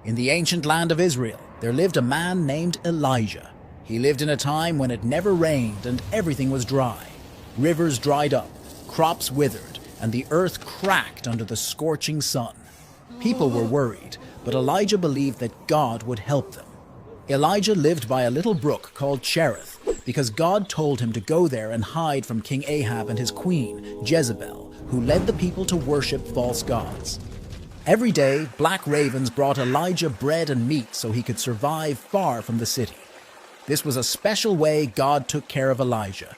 In the ancient land of Israel, there lived a man named Elijah. He lived in a time when it never rained and everything was dry. Rivers dried up, crops withered, and the earth cracked under the scorching sun. People were worried, but Elijah believed that God would help them. Elijah lived by a little brook called Cherith because God told him to go there and hide from King Ahab and his queen, Jezebel, who led the people to worship false gods. Every day, black ravens brought Elijah bread and meat so he could survive far from the city. This was a special way God took care of Elijah.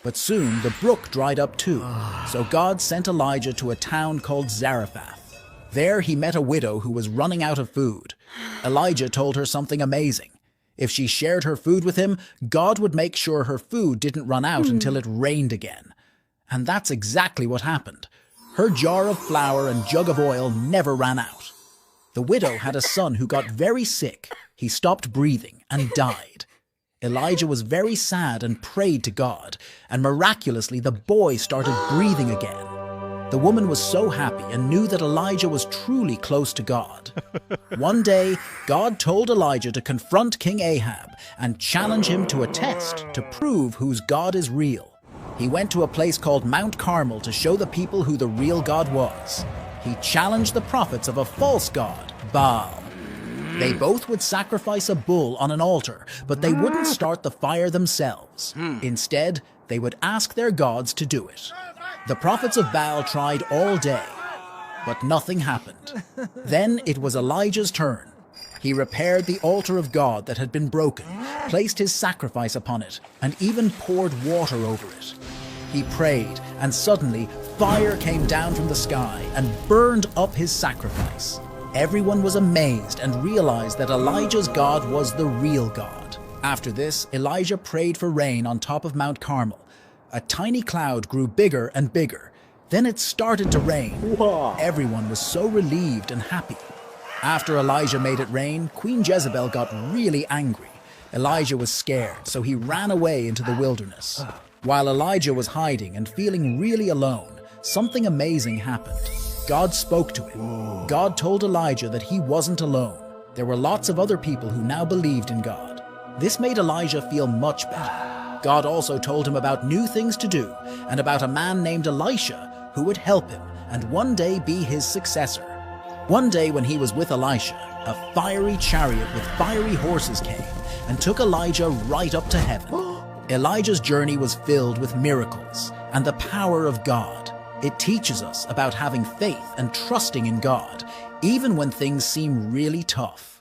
But soon the brook dried up too, so God sent Elijah to a town called Zarephath. There he met a widow who was running out of food. Elijah told her something amazing. If she shared her food with him, God would make sure her food didn't run out until it rained again. And that's exactly what happened. Her jar of flour and jug of oil never ran out. The widow had a son who got very sick. He stopped breathing and died. Elijah was very sad and prayed to God, and miraculously the boy started breathing again. The woman was so happy and knew that Elijah was truly close to God. One day, God told Elijah to confront King Ahab and challenge him to a test to prove whose God is real. He went to a place called Mount Carmel to show the people who the real God was. He challenged the prophets of a false god, Baal. They both would sacrifice a bull on an altar, but they wouldn't start the fire themselves. Instead, they would ask their gods to do it. The prophets of Baal tried all day, but nothing happened. Then it was Elijah's turn. He repaired the altar of God that had been broken, placed his sacrifice upon it, and even poured water over it. He prayed, and suddenly fire came down from the sky and burned up his sacrifice. Everyone was amazed and realized that Elijah's God was the real God. After this, Elijah prayed for rain on top of Mount Carmel. A tiny cloud grew bigger and bigger. Then it started to rain. Wow. Everyone was so relieved and happy. After Elijah made it rain, Queen Jezebel got really angry. Elijah was scared, so he ran away into the wilderness. While Elijah was hiding and feeling really alone, something amazing happened. God spoke to him. God told Elijah that he wasn't alone. There were lots of other people who now believed in God. This made Elijah feel much better. God also told him about new things to do and about a man named Elisha who would help him and one day be his successor. One day when he was with Elisha, a fiery chariot with fiery horses came and took Elijah right up to heaven. Elijah's journey was filled with miracles and the power of God. It teaches us about having faith and trusting in God, even when things seem really tough.